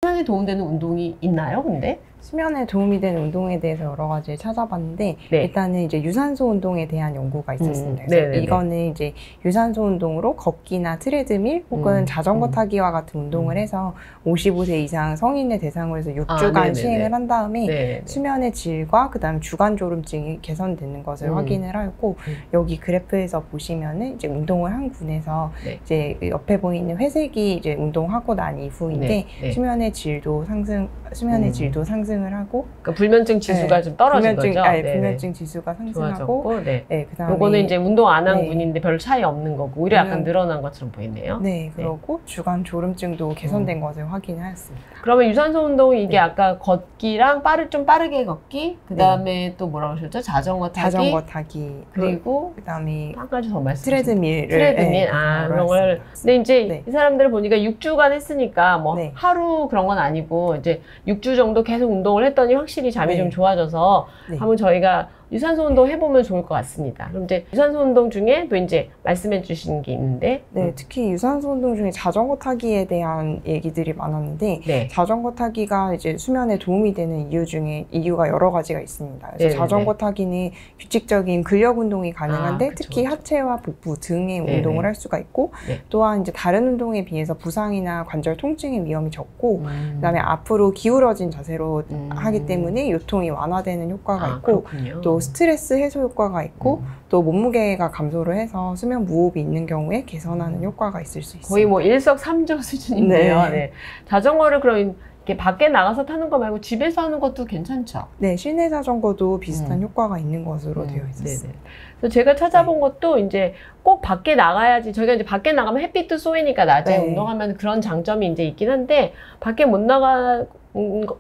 수면에 도움되는 운동이 있나요, 근데? 수면에 도움이 되는 운동에 대해서 여러 가지 찾아봤는데 네. 일단은 이제 유산소 운동에 대한 연구가 있었습니다. 그래서 이거는 이제 유산소 운동으로 걷기나 트레드밀 혹은 자전거 타기와 같은 운동을 해서 55세 이상 성인의 대상으로 해서 6주간 시행을 한 다음에 수면의 질과 그다음 주간 졸음증이 개선되는 것을 확인을 하고 여기 그래프에서 보시면은 이제 운동을 한 군에서 이제 옆에 보이는 회색이 이제 운동하고 난 이후인데 수면의 질도 상승을 하고 그러니까 불면증 지수가 좀 떨어진 거죠? 불면증 지수가 상승하고 그다음에 요거는 이제 운동 안 한 분인데 별 차이 없는 거고 오히려 약간 늘어난 것처럼 보이네요. 그러고 주간 졸음증도 개선된 것을 확인하였습니다. 그러면 유산소 운동이 이게 아까 걷기랑 좀 빠르게 걷기, 그다음에 또 뭐라고 하셨죠? 자전거 타기. 그리고 그다음에 한 가지 더 트레드밀. 그런 걸. 근데 이제 이 사람들을 보니까 6주간 했으니까 뭐 하루 그런 건 아니고 이제 6주 정도 계속 운동을 했더니 확실히 잠이 좀 좋아져서 한번 저희가 유산소 운동 해보면 좋을 것 같습니다. 그럼 이제 유산소 운동 중에 또 이제 말씀해 주신 게 있는데 특히 유산소 운동 중에 자전거 타기에 대한 얘기들이 많았는데 자전거 타기가 이제 수면에 도움이 되는 이유가 여러 가지가 있습니다. 그래서 자전거 타기는 규칙적인 근력 운동이 가능한데 특히 하체와 복부 등의 운동을 할 수가 있고 또한 이제 다른 운동에 비해서 부상이나 관절 통증의 위험이 적고 그다음에 앞으로 기울어진 자세로 하기 때문에 요통이 완화되는 효과가 있고 또 스트레스 해소 효과가 있고 또 몸무게가 감소를 해서 수면 무호흡이 있는 경우에 개선하는 효과가 있을 수 있습니다. 거의 뭐 일석삼조 수준인데요. 자전거를 그럼 이렇게 밖에 나가서 타는 거 말고 집에서 하는 것도 괜찮죠? 실내 자전거도 비슷한 효과가 있는 것으로 되어 있습니다. 그래서 제가 찾아본 것도 이제 꼭 밖에 나가야지, 저희가 이제 밖에 나가면 햇빛도 쏘이니까 낮에 운동하면 그런 장점이 이제 있긴 한데 밖에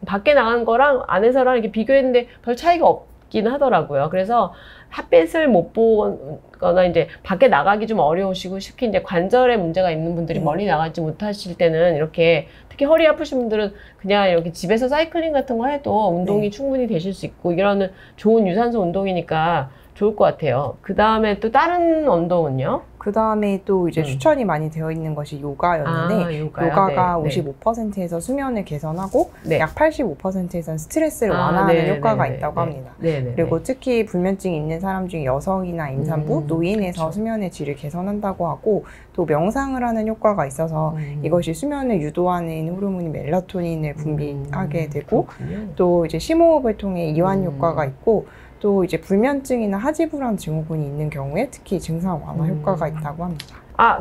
밖에 나간 거랑 안에서랑 이렇게 비교했는데 별 차이가 없긴 하더라고요. 그래서 햇빛을 못 보거나 이제 밖에 나가기 좀 어려우시고 특히 이제 관절에 문제가 있는 분들이 멀리 나가지 못하실 때는 이렇게 특히 허리 아프신 분들은 그냥 이렇게 집에서 사이클링 같은 거 해도 운동이 충분히 되실 수 있고 이거는 좋은 유산소 운동이니까 좋을 것 같아요. 그 다음에 또 다른 운동은요? 그 다음에 또 이제 추천이 많이 되어 있는 것이 요가였는데 요가가 55%에서 수면을 개선하고 약 85%에서는 스트레스를 완화하는 효과가 있다고 합니다. 그리고 특히 불면증이 있는 사람 중에 여성이나 임산부, 노인에서 수면의 질을 개선한다고 하고 또 명상을 하는 효과가 있어서 이것이 수면을 유도하는 호르몬인 멜라토닌을 분비하게 되고 또 이제 심호흡을 통해 이완 효과가 있고 또 이제 불면증이나 하지불안 증후군이 있는 경우에 특히 증상 완화 효과가 있다고 합니다.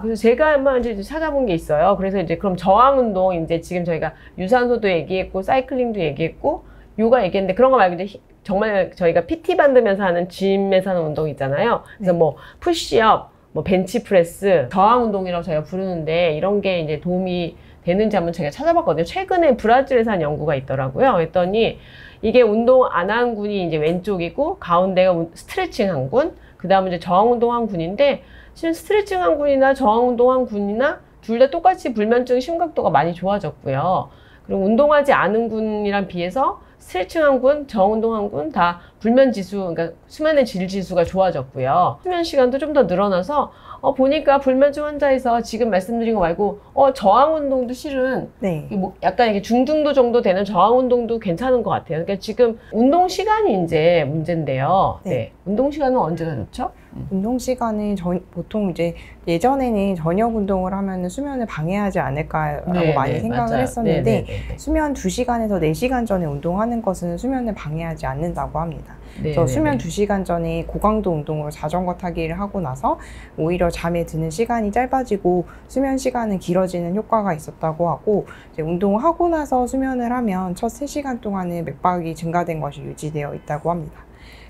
그래서 제가 한번 이제 찾아본 게 있어요. 그래서 이제 그럼 저항 운동, 이제 지금 저희가 유산소도 얘기했고, 사이클링도 얘기했고, 요가 얘기했는데 그런 거 말고 이제 정말 저희가 PT 받으면서 하는 짐에서 하는 운동 있잖아요. 그래서 뭐 푸시업, 뭐 벤치프레스, 저항 운동이라고 저희가 부르는데 이런 게 이제 도움이 되는지 한번 제가 찾아봤거든요. 최근에 브라질에서 한 연구가 있더라고요. 그랬더니 이게 운동 안 한 군이 이제 왼쪽이고 가운데가 스트레칭 한 군, 그 다음에 이제 저항 운동 한 군인데 실은 스트레칭 한 군이나 저항 운동 한 군이나 둘 다 똑같이 불면증 심각도가 많이 좋아졌고요. 그리고 운동하지 않은 군이랑 비해서 스트레칭 한 군, 저항 운동 한 군 다 불면 지수, 그러니까 수면의 질 지수가 좋아졌고요. 수면 시간도 좀 더 늘어나서 보니까 불면증 환자에서 지금 말씀드린 거 말고 저항 운동도 실은 뭐 약간 이렇게 중등도 정도 되는 저항 운동도 괜찮은 것 같아요. 그러니까 지금 운동 시간이 이제 문제인데요. 운동 시간은 언제가 좋죠? 운동 시간은 보통 이제 예전에는 저녁 운동을 하면 수면을 방해하지 않을까라고 많이 생각을 했었는데 수면 2시간에서 4시간 전에 운동하는 것은 수면을 방해하지 않는다고 합니다. 그래서 수면 2시간 전에 고강도 운동으로 자전거 타기를 하고 나서 오히려 잠에 드는 시간이 짧아지고 수면 시간은 길어지는 효과가 있었다고 하고 이제 운동을 하고 나서 수면을 하면 첫 3시간 동안은 맥박이 증가된 것이 유지되어 있다고 합니다.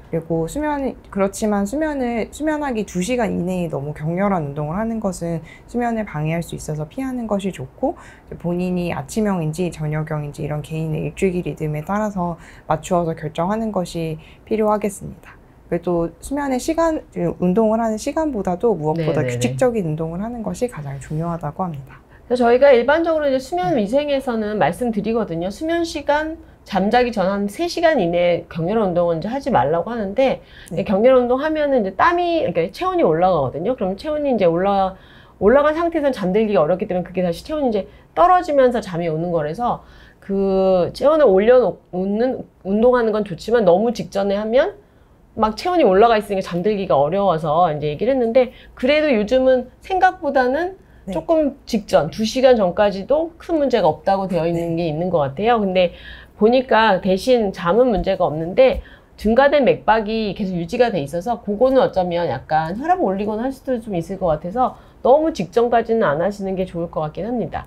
그리고 그렇지만 수면하기 2시간 이내에 너무 격렬한 운동을 하는 것은 수면을 방해할 수 있어서 피하는 것이 좋고 본인이 아침형인지 저녁형인지 이런 개인의 일주일 리듬에 따라서 맞추어서 결정하는 것이 필요하겠습니다. 그래도 수면의 운동을 하는 시간보다도 무엇보다 규칙적인 운동을 하는 것이 가장 중요하다고 합니다. 그래서 저희가 일반적으로 이제 수면 위생에서는 말씀드리거든요. 수면 시간 잠자기 전 한 3시간 이내에 격렬한 운동은 이제 하지 말라고 하는데 격렬한 운동 하면은 이제 그러니까 체온이 올라가거든요. 그럼 체온이 이제 올라간 상태에서는 잠들기가 어렵기 때문에 그게 다시 체온이 이제 떨어지면서 잠이 오는 거라서 그 체온을 올려놓는 운동하는 건 좋지만 너무 직전에 하면 막 체온이 올라가 있으니까 잠들기가 어려워서 이제 얘기를 했는데, 그래도 요즘은 생각보다는 네. 조금 직전, 2시간 전까지도 큰 문제가 없다고 되어 있는 게 있는 것 같아요. 근데 보니까 대신 잠은 문제가 없는데 증가된 맥박이 계속 유지가 돼 있어서 그거는 어쩌면 약간 혈압을 올리거나 할 수도 좀 있을 것 같아서 너무 직전까지는 안 하시는 게 좋을 것 같긴 합니다.